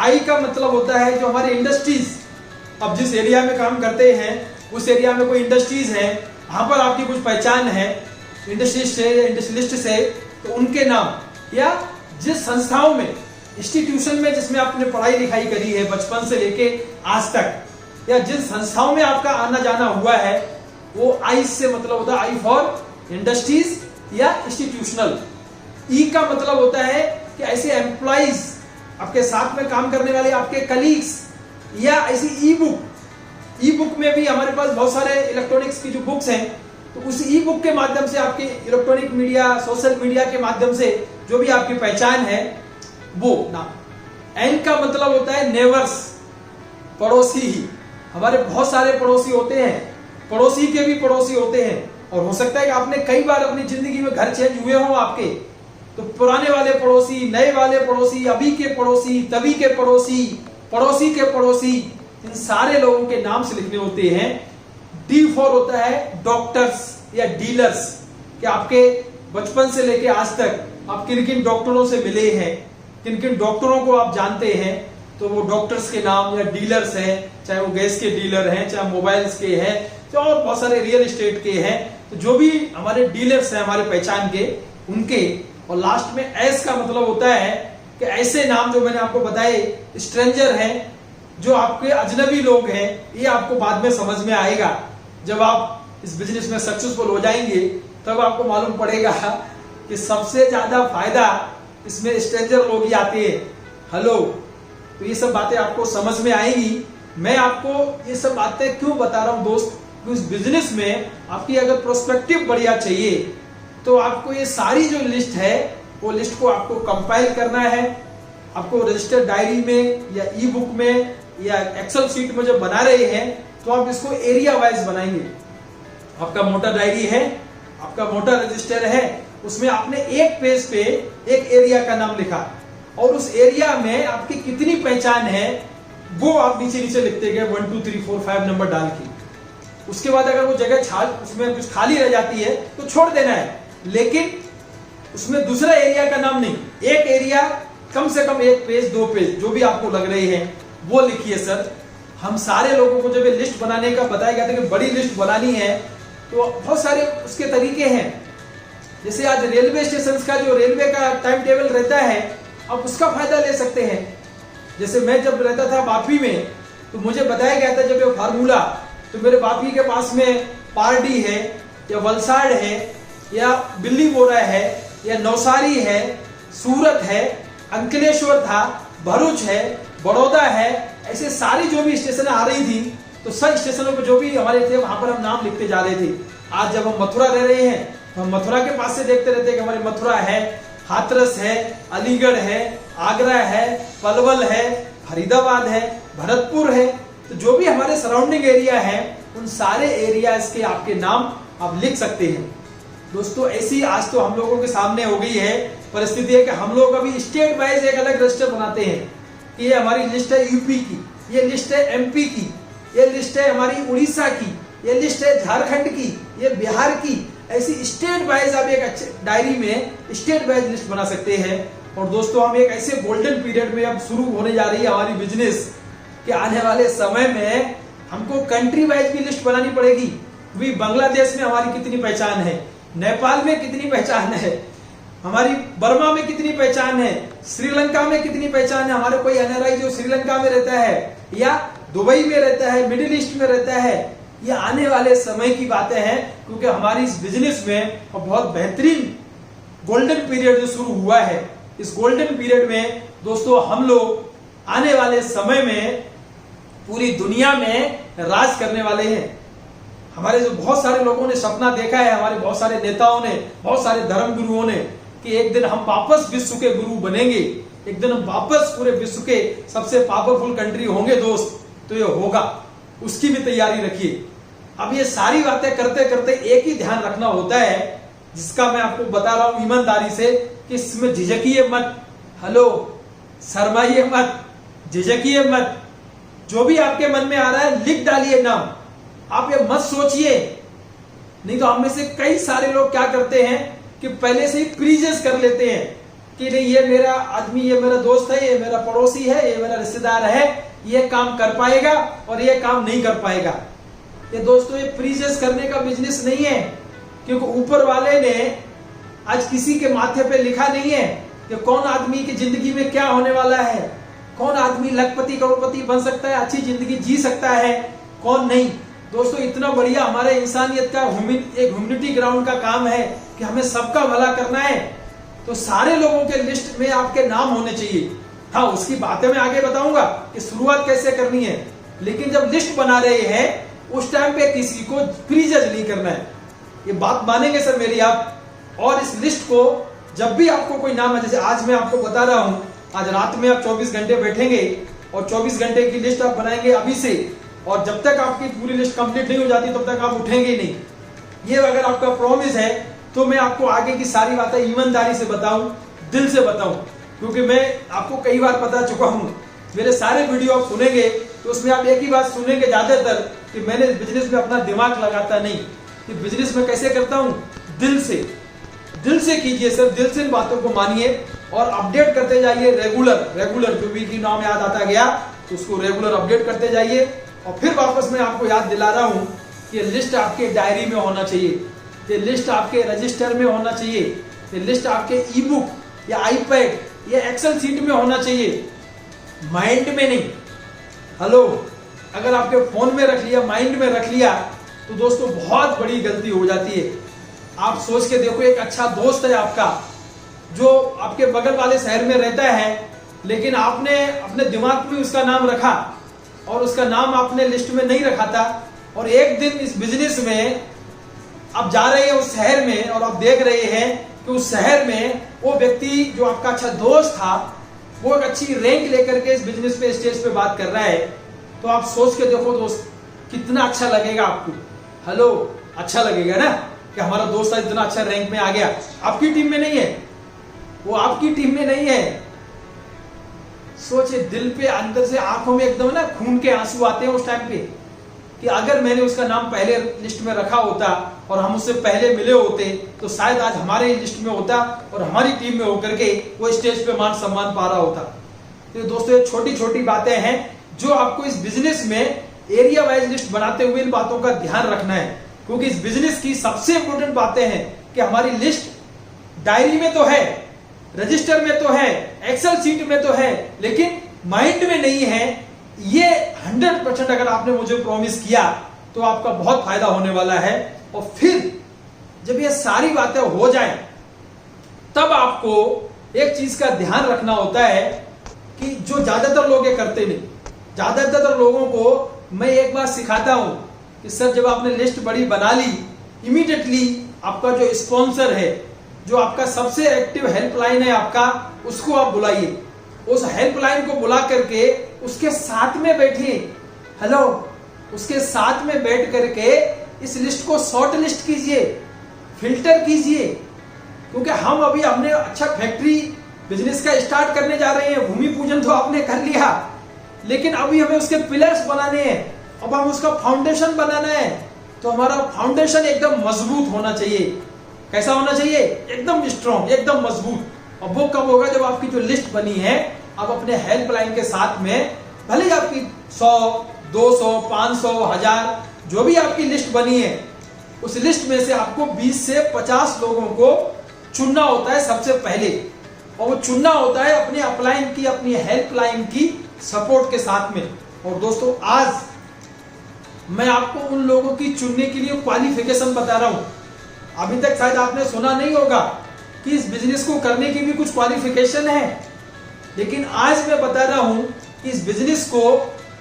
I का मतलब होता है जो हमारी इंडस्ट्रीज, अब जिस एरिया में काम करते हैं उस एरिया में कोई इंडस्ट्रीज है, वहां पर आपकी कुछ पहचान है इंडस्ट्रियलिस्ट से, तो उनके नाम, या जिस संस्थाओं में, इंस्टीट्यूशन में जिसमें आपने पढ़ाई लिखाई करी है बचपन से लेके आज तक, या जिन संस्थाओं में आपका आना जाना हुआ है, वो आई से मतलब होता है आई फॉर इंडस्ट्रीज या इंस्टीट्यूशनल। ई का मतलब होता है कि ऐसे एम्प्लॉइज आपके साथ में काम करने वाले आपके कलीग्स, या ऐसी ई बुक में भी हमारे पास बहुत सारे इलेक्ट्रॉनिक्स की जो बुक्स हैं, तो उस ई बुक के माध्यम से आपके इलेक्ट्रॉनिक मीडिया, सोशल मीडिया के माध्यम से जो भी आपकी पहचान है वो ना। एन का मतलब होता है नेबर्स, पड़ोसी ही। हमारे बहुत सारे पड़ोसी होते हैं, पड़ोसी के भी पड़ोसी होते हैं, और हो सकता है कि आपने कई बार अपनी जिंदगी में घर चेंज हुए हो आपके, तो पुराने वाले पड़ोसी, नए वाले पड़ोसी, अभी के पड़ोसी, तभी के पड़ोसी, पड़ोसी के पड़ोसी, इन सारे लोगों के नाम से लिखने होते हैं। डी फॉर होता है डॉक्टर्स या डीलर्स, कि आपके बचपन से लेके आज तक आप किन किन डॉक्टरों से मिले हैं, किन किन डॉक्टरों को आप जानते हैं, तो वो डॉक्टर्स के नाम या डीलर्स हैं, चाहे वो गैस के डीलर हैं, चाहे मोबाइल्स के हैं, चाहे और बहुत सारे रियल एस्टेट के हैं, तो जो भी हमारे डीलर्स हैं हमारे पहचान के, उनके। और लास्ट में एस का मतलब होता है कि ऐसे नाम जो मैंने आपको बताए, स्ट्रेंजर हैं, जो आपके अजनबी लोग हैं, ये आपको बाद में समझ में आएगा। जब आप इस बिजनेस में सक्सेसफुल हो जाएंगे तब आपको मालूम पड़ेगा कि सबसे ज्यादा फायदा इसमें स्ट्रेंजर लोग ही आते हैं। हेलो, तो ये सब बातें आपको समझ में आएंगी। मैं आपको ये सब बातें क्यों बता रहा हूं दोस्त, इस बिजनेस में आपकी अगर प्रोस्पेक्टिव बढ़िया चाहिए तो आपको ये सारी जो लिस्ट है, वो लिस्ट को आपको कंपाइल करना है। आपको रजिस्टर्ड डायरी में या ई बुक में या एक्सेल शीट में जब बना रहे हैं तो आप इसको एरिया वाइज बनाएंगे। आपका मोटा डायरी है, आपका मोटा रजिस्टर है, उसमें आपने एक पेज पे एक एरिया का नाम लिखा, और उस एरिया में आपकी कितनी पहचान है वो आप नीचे नीचे लिखते गए 1 2 3 4 5 नंबर डाल के। उसके बाद अगर वो जगह उसमें कुछ खाली रह जाती है तो छोड़ देना है, लेकिन उसमें दूसरा एरिया का नाम नहीं, एक एरिया, कम से कम एक पेज, 2 पेज, जो भी आपको लग रही है वो लिखिए। सर, हम सारे लोगों को जब ये लिस्ट बनाने का बताया गया था कि बड़ी लिस्ट बनानी है, तो बहुत सारे उसके तरीके हैं। जैसे आज रेलवे स्टेशन का जो रेलवे का टाइम टेबल रहता है, आप उसका फायदा ले सकते हैं। जैसे मैं जब रहता था बापी में, तो मुझे बताया गया था जब ये फार्मूला, तो मेरे बापी के पास में पारडी है, या वलसाड़ है, या बिल्ली बोरा है, या नौसारी है, सूरत है, अंकलेश्वर था, भरूच है, बड़ौदा है, ऐसे सारी जो भी स्टेशन आ रही थी, तो सब स्टेशनों पे जो भी हमारे थे वहां पर हम नाम लिखते जा रहे थे। आज जब हम मथुरा रह रहे हैं तो हम मथुरा के पास से देखते रहते हैं कि हमारे मथुरा है, हाथरस है, अलीगढ़ है, आगरा है, पलवल है, फरीदाबाद है, भरतपुर है। तो जो भी हमारे सराउंडिंग एरिया है, उन सारे एरियाज के आपके नाम आप लिख सकते हैं। दोस्तों, ऐसी आज तो हम लोगों के सामने हो गई है परिस्थिति है कि हम लोग अभी स्टेट वाइज एक अलग रजिस्टर बनाते हैं कि ये हमारी लिस्ट है यूपी की, ये लिस्ट है एमपी की, ये लिस्ट है हमारी उड़ीसा की, ये लिस्ट है झारखंड की, ये बिहार की। ऐसी स्टेट वाइज आप एक अच्छे डायरी में स्टेट वाइज लिस्ट बना सकते हैं। और दोस्तों, हम एक ऐसे गोल्डन पीरियड में अब शुरू होने जा रही है हमारी बिजनेस, कि आने वाले समय में हमको कंट्री वाइज भी लिस्ट बनानी पड़ेगी। भी बांग्लादेश में हमारी कितनी पहचान है, नेपाल में कितनी पहचान है, हमारी बर्मा में कितनी पहचान है, श्रीलंका में कितनी पहचान है, हमारे कोई एनआरआई जो श्रीलंका में रहता है या दुबई में रहता है, मिडिल ईस्ट में रहता है। ये आने वाले समय की बातें हैं, क्योंकि हमारी इस बिजनेस में बहुत बेहतरीन गोल्डन पीरियड जो शुरू हुआ है। इस गोल्डन पीरियड में दोस्तों हम लोग आने वाले समय में पूरी दुनिया में राज करने वाले हैं। हमारे जो बहुत सारे लोगों ने सपना देखा है, हमारे बहुत सारे नेताओं ने, बहुत सारे धर्म गुरुओं ने, कि एक दिन हम वापस विश्व के गुरु बनेंगे, एक दिन हम वापस पूरे विश्व के सबसे पावरफुल कंट्री होंगे। दोस्त, तो ये होगा, उसकी भी तैयारी रखिए। अब ये सारी बातें करते करते एक ही ध्यान रखना होता है, जिसका मैं आपको बता रहा हूं ईमानदारी से, कि इसमें झिझकिए मत। हेलो, शर्माइए मत, झिझकिए मत। जो भी आपके मन में आ रहा है लिख डालिए नाम। आप ये मत सोचिए, नहीं तो हम में से कई सारे लोग क्या करते हैं कि पहले से ही प्रीजस कर लेते हैं कि नहीं, ये मेरा आदमी, ये मेरा दोस्त है, ये मेरा पड़ोसी है, ये मेरा रिश्तेदार है, ये काम कर पाएगा और ये काम नहीं कर पाएगा। ये दोस्तों, ये प्रीजस करने का बिजनेस नहीं है, क्योंकि ऊपर वाले ने आज किसी के माथे पे लिखा नहीं है कि कौन आदमी की जिंदगी में क्या होने वाला है, कौन आदमी लखपति करोड़पति बन सकता है, अच्छी जिंदगी जी सकता है, कौन नहीं। दोस्तों, इतना बढ़िया हमारे इंसानियत का एक ह्यूमनिटी ग्राउंड का काम है कि हमें सबका भला करना है। तो सारे लोगों के लिस्ट में आपके नाम होने चाहिए। हाँ, उसकी बातें मैं आगे बताऊंगा कि शुरुआत कैसे करनी है, लेकिन जब लिस्ट बना रहे हैं उस टाइम पे किसी को प्री जज नहीं करना है। ये बात मानेंगे सर मेरी आप? और इस लिस्ट को जब भी आपको कोई नाम है, जैसे आज मैं आपको बता रहा हूं, आज रात में आप 24 घंटे बैठेंगे और 24 घंटे की लिस्ट आप बनाएंगे अभी से, और जब तक आपकी पूरी लिस्ट कंप्लीट नहीं हो जाती तब तक आप उठेंगे नहीं। ये अगर आपका प्रॉमिस है तो मैं आपको आगे की सारी बातें ईमानदारी से बताऊं, दिल से बताऊं, क्योंकि मैं आपको कई बार बता चुका हूं। मेरे सारे वीडियो आप सुनेंगे तो उसमें आप एक ही बात सुनेंगे ज्यादातर कि मैंने बिजनेस में अपना दिमाग लगाता नहीं, कि बिजनेस में कैसे करता हूं, दिल से कीजिए सर, दिल से इन बातों को मानिए और अपडेट करते जाइए रेगुलर जो भी नाम याद आता गया तो उसको रेगुलर अपडेट करते जाइए। और फिर वापस मैं आपको याद दिला रहा हूं कि लिस्ट आपके डायरी में होना चाहिए, ये लिस्ट आपके रजिस्टर में होना चाहिए, ये लिस्ट आपके ई बुक या आईपैड या एक्सेल सीट में होना चाहिए, माइंड में नहीं। हेलो, अगर आपके फोन में रख लिया, माइंड में रख लिया तो दोस्तों बहुत बड़ी गलती हो जाती है। आप सोच के देखो, एक अच्छा दोस्त है आपका जो आपके बगल वाले शहर में रहता है, लेकिन आपने अपने दिमाग में उसका नाम रखा और उसका नाम आपने लिस्ट में नहीं रखा था, और एक दिन इस बिजनेस में आप जा रहे हैं उस शहर में और आप देख रहे हैं कि उस शहर में वो व्यक्ति जो आपका अच्छा दोस्त था वो एक अच्छी रैंक लेकर के इस बिजनेस पे स्टेज पे बात कर रहा है, तो आप सोच के देखो दोस्त, कितना अच्छा लगेगा आपको। हेलो, अच्छा लगेगा ना कि हमारा दोस्त इतना अच्छा रैंक में आ गया। आपकी टीम में नहीं है, वो आपकी टीम में नहीं है। सोचिए, दिल पे, अंदर से, आंखों में एकदम ना खून के आंसू आते हैं उस टाइम पे कि अगर मैंने उसका नाम पहले लिस्ट में रखा होता और हम उससे पहले मिले होते तो शायद आज हमारे लिस्ट में होता और हमारी टीम में होकर के वो स्टेज पे मान सम्मान पा रहा होता। तो दोस्तों, ये छोटी छोटी बातें हैं जो आपको इस बिजनेस में एरिया वाइज लिस्ट बनाते हुए इन बातों का ध्यान रखना है, क्योंकि इस बिजनेस की सबसे इंपोर्टेंट बातें हैं कि हमारी लिस्ट डायरी में तो है, रजिस्टर में तो है, एक्सेल सीट में तो है, लेकिन माइंड में नहीं है। ये 100% अगर आपने मुझे प्रॉमिस किया तो आपका बहुत फायदा होने वाला है। और फिर जब ये सारी बातें हो जाएं, तब आपको एक चीज का ध्यान रखना होता है कि जो ज्यादातर लोग ये करते नहीं, ज्यादातर लोगों को मैं एक बार सिखाता हूं कि सर, जब आपने लिस्ट बड़ी बना ली, इमीडिएटली आपका जो स्पॉन्सर है, जो आपका सबसे एक्टिव हेल्पलाइन है आपका, उसको आप बुलाइए। उस हेल्पलाइन को बुला करके उसके साथ में बैठिए। हेलो, उसके साथ में बैठ करके इस लिस्ट को शॉर्ट लिस्ट कीजिए, फिल्टर कीजिए, क्योंकि हमने अच्छा फैक्ट्री बिजनेस का स्टार्ट करने जा रहे हैं। भूमि पूजन तो आपने कर लिया, लेकिन अभी हमें उसके पिलर्स बनाने हैं, अब हम उसका फाउंडेशन बनाना है। तो हमारा फाउंडेशन एकदम मजबूत होना चाहिए। कैसा होना चाहिए? एकदम स्ट्रॉन्ग, एकदम मजबूत। और वो कब होगा? जब आपकी जो लिस्ट बनी है, अब अपने हेल्पलाइन के साथ में, भले ही आपकी 100, 200, 500, 1000 जो भी आपकी लिस्ट बनी है, उस लिस्ट में से आपको 20 से 50 लोगों को चुनना होता है सबसे पहले। और वो चुनना होता है अपने अपलाइन की, अपनी हेल्पलाइन की सपोर्ट के साथ में। और दोस्तों, आज मैं आपको उन लोगों की चुनने के लिए क्वालिफिकेशन बता रहा हूं। अभी तक शायद आपने सुना नहीं होगा कि इस बिजनेस को करने की भी कुछ क्वालिफिकेशन है, लेकिन आज मैं बता रहा हूं कि इस बिजनेस को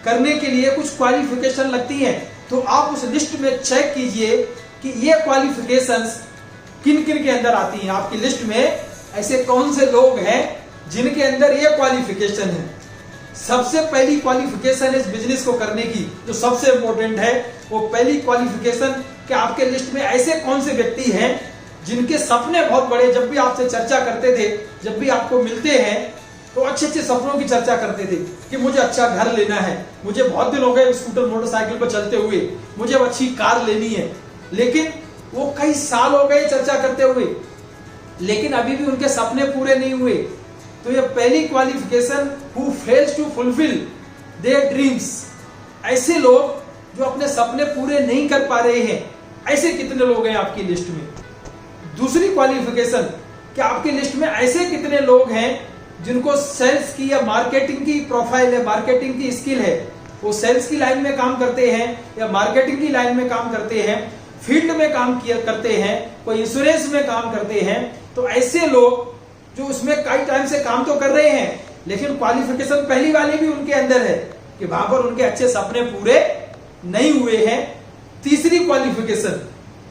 करने के लिए कुछ क्वालिफिकेशन लगती है। तो आप उस लिस्ट में चेक कीजिए कि ये क्वालिफिकेशंस किन किन के अंदर आती हैं। आपकी लिस्ट में ऐसे कौन से लोग हैं जिनके अंदर ये क्वालिफिकेशन है। सबसे पहली क्वालिफिकेशन इस बिजनेस को करने की जो सबसे इंपॉर्टेंट है, वो पहली क्वालिफिकेशन कि आपके लिस्ट में ऐसे कौन से व्यक्ति हैं जिनके सपने बहुत बड़े। जब भी आपसे चर्चा करते थे, जब भी आपको मिलते हैं, तो अच्छे अच्छे सपनों की चर्चा करते थे कि मुझे अच्छा घर लेना है, मुझे बहुत दिन हो गए स्कूटर मोटरसाइकिल पर चलते हुए, मुझे अच्छी कार लेनी है। लेकिन वो कई साल हो गए चर्चा करते हुए, लेकिन अभी भी उनके सपने पूरे नहीं हुए। तो ये पहली qualification, who fails to fulfil their dreams. ऐसे लोग जो अपने सपने पूरे नहीं कर पा रहे हैं, ऐसे कितने लोग हैं आपकी लिस्ट में। दूसरी क्वालिफिकेशन कि आपकी लिस्ट में ऐसे कितने लोग हैं जिनको सेल्स की या मार्केटिंग की प्रोफाइल है, मार्केटिंग की स्किल है, वो सेल्स की लाइन में काम करते हैं या मार्केटिंग की लाइन में काम करते हैं, फील्ड में काम करते हैं, कोई इंश्योरेंस में काम करते हैं। तो ऐसे लोग जो उसमें कई टाइम से काम तो कर रहे हैं, लेकिन क्वालिफिकेशन पहली वाली भी उनके अंदर है कि वहां पर उनके अच्छे सपने पूरे नहीं हुए हैं। तीसरी क्वालिफिकेशन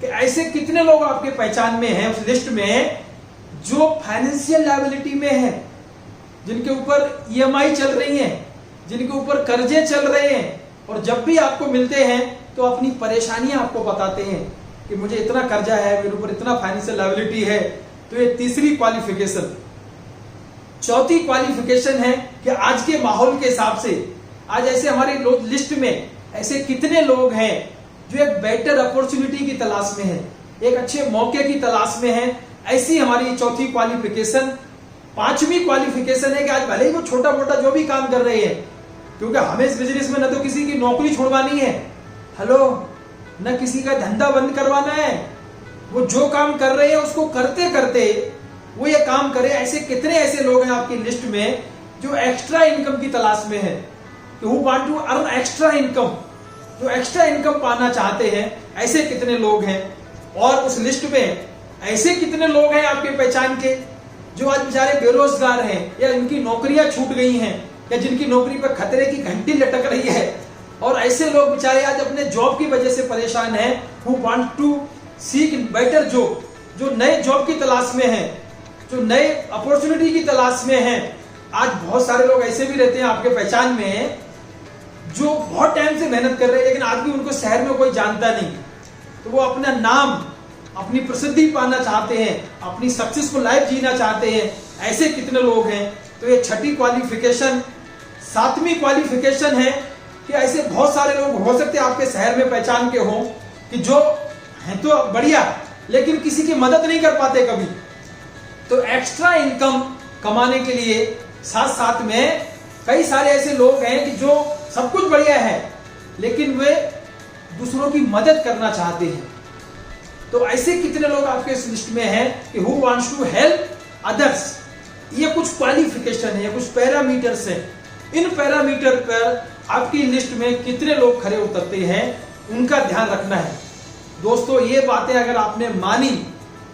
कि ऐसे कितने लोग आपके पहचान में हैं, उस लिस्ट में हैं, जो फाइनेंशियल लायबिलिटी में है, जिनके ऊपर ईएमआई चल रही है, जिनके ऊपर कर्जे चल रहे हैं, और जब भी आपको मिलते हैं तो अपनी परेशानियां आपको बताते हैं कि मुझे इतना कर्जा है, मेरे ऊपर इतना फाइनेंशियल लायबिलिटी है। तो ये तीसरी क्वालिफिकेशन। चौथी क्वालिफिकेशन है कि आज के माहौल के हिसाब से आज ऐसे हमारे लिस्ट में ऐसे कितने लोग हैं जो एक बेटर अपॉर्चुनिटी की तलाश में है, एक अच्छे मौके की तलाश में है। ऐसी हमारी चौथी क्वालिफिकेशन। पांचवी क्वालिफिकेशन है कि आज भले ही वो छोटा मोटा जो भी काम कर रहे हैं, क्योंकि हमें इस बिजनेस में न तो किसी की नौकरी छुड़वानी है, हेलो, न किसी का धंधा बंद करवाना है। वो जो काम कर रहे हैं उसको करते करते वो ये काम करे। ऐसे कितने ऐसे लोग हैं आपकी लिस्ट में जो एक्स्ट्रा इनकम की तलाश में है, who want to earn extra income, जो एक्स्ट्रा इनकम पाना चाहते हैं। ऐसे कितने लोग हैं। और उस लिस्ट में ऐसे कितने लोग हैं आपके पहचान के जो आज बेचारे बेरोजगार हैं, या इनकी नौकरियां छूट गई हैं, या जिनकी नौकरी पर खतरे की घंटी लटक रही है। और ऐसे लोग बेचारे आज अपने जॉब की वजह से परेशान हैं, who want to seek better job, जो नए जॉब की तलाश में है, जो नए अपॉर्चुनिटी की तलाश में है। आज बहुत सारे लोग ऐसे भी रहते हैं आपके पहचान में जो बहुत टाइम से मेहनत कर रहे हैं, लेकिन आज भी उनको शहर में कोई जानता नहीं। तो वो अपना नाम, अपनी प्रसिद्धि पाना चाहते हैं, अपनी सक्सेसफुल लाइफ जीना चाहते हैं। ऐसे कितने लोग हैं। तो ये छठी क्वालिफिकेशन। सातवीं क्वालिफिकेशन है कि ऐसे बहुत सारे लोग हो सकते हैं आपके शहर में पहचान के हों कि जो हैं तो बढ़िया, लेकिन किसी की मदद नहीं कर पाते कभी। तो एक्स्ट्रा इनकम कमाने के लिए साथ साथ में कई सारे ऐसे लोग हैं कि जो सब कुछ बढ़िया है, लेकिन वे दूसरों की मदद करना चाहते हैं। तो ऐसे कितने लोग आपके इस लिस्ट में हैं कि who wants to help others. ये कुछ क्वालिफिकेशन है, कुछ पैरामीटर्स हैं। इन पैरामीटर पर आपकी लिस्ट में कितने लोग खरे उतरते हैं, उनका ध्यान रखना है। दोस्तों, ये बातें अगर आपने मानी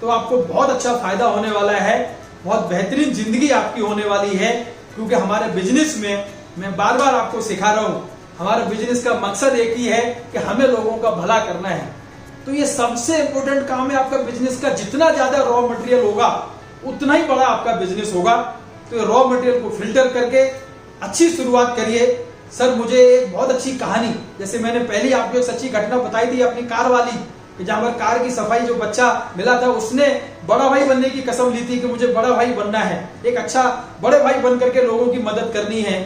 तो आपको बहुत अच्छा फायदा होने वाला है, बहुत बेहतरीन जिंदगी आपकी होने वाली है। क्योंकि हमारे बिजनेस में मैं बार बार आपको सिखा रहा हूं, हमारे बिजनेस का मकसद एक ही है कि हमें लोगों का भला करना है। तो ये सबसे इंपॉर्टेंट काम है आपका बिजनेस का। जितना ज्यादा रॉ मटेरियल होगा उतना ही बड़ा आपका बिजनेस होगा। तो रॉ मटेरियल को फिल्टर करके अच्छी शुरुआत करिए। सर, मुझे एक बहुत अच्छी कहानी, जैसे मैंने पहले आपको एक सच्ची घटना बताई थी अपनी कार वाली, कि जहां पर कार की सफाई जो बच्चा मिला था उसने बड़ा भाई बनने की कसम ली थी कि मुझे बड़ा भाई बनना है, एक अच्छा बड़े भाई बन करके लोगों की मदद करनी है।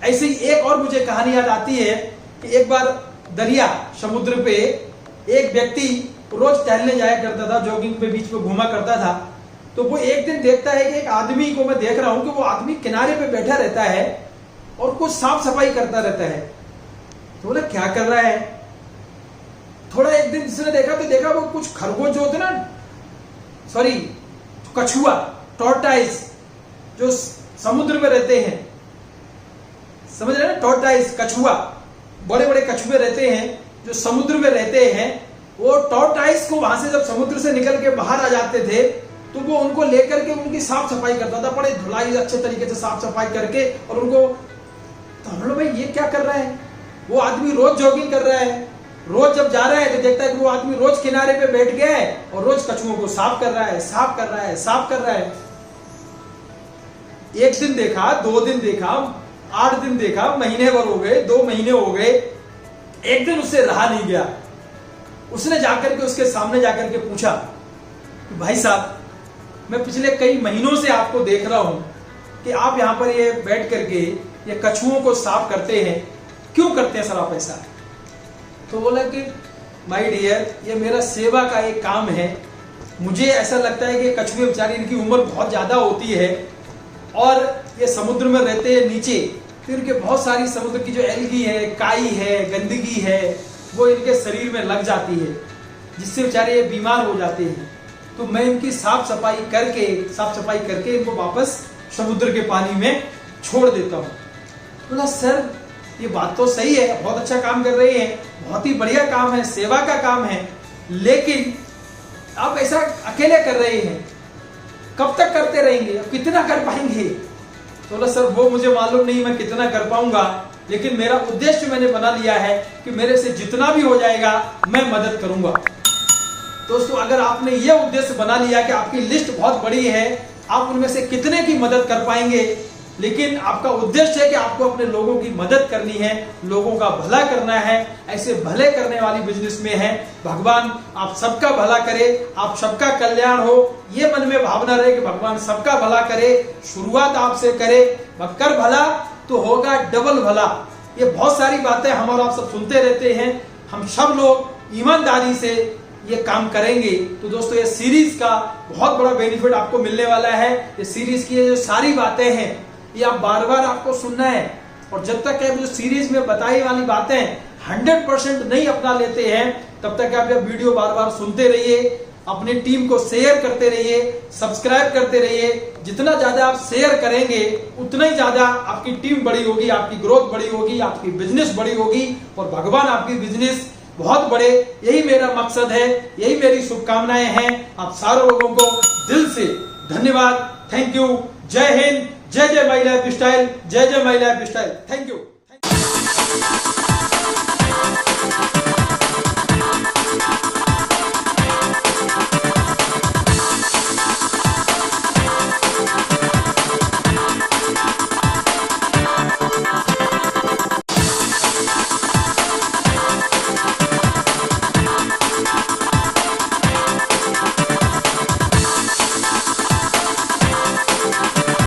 ऐसे ही एक और मुझे कहानी याद आती है कि एक बार दरिया समुद्र पे एक व्यक्ति रोज टहलने जाया करता था, जॉगिंग पे बीच में घूमा करता था। तो वो एक दिन देखता है कि एक आदमी को मैं देख रहा हूं कि वो आदमी किनारे पे बैठा रहता है और कुछ साफ सफाई करता रहता है। तो बोला क्या कर रहा है। थोड़ा एक दिन जिसने देखा तो देखा वो कुछ खरगोश जो होते ना, सॉरी कछुआ, टॉर्टाइस, जो समुद्र में रहते हैं, समझ रहे ना, टॉर्टाइस कछुआ, बड़े बड़े कछुए रहते हैं जो समुद्र में रहते हैं। वो टॉर्टाइस को वहां से जब समुद्र से निकल के बाहर आ जाते थे तो वो उनको लेकर के उनकी साफ सफाई करता था, बड़े धुलाई अच्छे तरीके से साफ सफाई करके। और उनको तो हम लोग, भाई ये क्या कर रहा है। वो आदमी रोज जॉगिंग कर रहा है, रोज जब जा रहा है तो देखता है कि वो आदमी रोज किनारे पे बैठ गया है और रोज कछुओं को साफ कर रहा है, साफ कर रहा है, साफ कर रहा है। एक दिन देखा, 2 दिन देखा, 8 दिन देखा, महीने भर हो गए, 2 महीने हो गए। एक दिन उससे रहा नहीं गया। उसने जाकर के उसके सामने जाकर के पूछा कि भाई साहब, मैं पिछले कई महीनों से आपको देख रहा हूं कि आप यहां पर ये बैठ करके ये कछुओं को साफ करते हैं, क्यों करते हैं सर आप ऐसा। तो बोला कि माय डियर, ये मेरा सेवा का एक काम है। मुझे ऐसा लगता है कि कछुए बेचारे, इनकी उम्र बहुत ज्यादा होती है और ये समुद्र में रहते हैं नीचे, फिर इनके बहुत सारी समुद्र की जो एल्गी है, काई है, गंदगी है, वो इनके शरीर में लग जाती है, जिससे बेचारे ये बीमार हो जाते हैं। तो मैं इनकी साफ सफाई करके इनको वापस समुद्र के पानी में छोड़ देता हूँ। बोला सर, ये बात तो सही है, बहुत अच्छा काम कर रही है, बहुत ही बढ़िया काम है, सेवा का काम है, लेकिन आप ऐसा अकेले कर रहे हैं, कब तक करते रहेंगे, अब कितना कर पाएंगे। तो बोला सर वो मुझे मालूम नहीं मैं कितना कर पाऊंगा, लेकिन मेरा उद्देश्य मैंने बना लिया है कि मेरे से जितना भी हो जाएगा मैं मदद करूंगा। दोस्तों अगर आपने ये उद्देश्य बना लिया कि आपकी लिस्ट बहुत बड़ी है, आप उनमें से कितने की मदद कर पाएंगे, लेकिन आपका उद्देश्य है कि आपको अपने लोगों की मदद करनी है, लोगों का भला करना है, ऐसे भले करने वाली बिजनेस में है भगवान आप सबका भला करे, आप सबका कल्याण हो, ये मन में भावना रहे कि भगवान सबका भला करे, शुरुआत आपसे करे, कर भला तो होगा डबल भला। ये बहुत सारी बातें हम और आप सब सुनते रहते हैं, हम सब लोग ईमानदारी से ये काम करेंगे तो दोस्तों ये सीरीज का बहुत बड़ा बेनिफिट आपको मिलने वाला है। ये सीरीज की जो सारी बातें हैं ये आप बार बार आपको सुनना है, और जब तक आप जो सीरीज में बताई वाली बातें 100% नहीं अपना लेते हैं तब तक आप ये वीडियो बार बार सुनते रहिए, अपनी टीम को शेयर करते रहिए, सब्सक्राइब करते रहिए। जितना ज्यादा आप शेयर करेंगे उतना ही ज्यादा आपकी टीम बड़ी होगी, आपकी ग्रोथ बड़ी होगी, आपकी बिजनेस बड़ी होगी और भगवान आपकी बिजनेस बहुत बड़े, यही मेरा मकसद है, यही मेरी शुभकामनाएं हैं। आप सारे लोगों को दिल से धन्यवाद, थैंक यू, जय हिंद, जय जय माई लाइफ स्टाइल, जय जय my life style, thank you.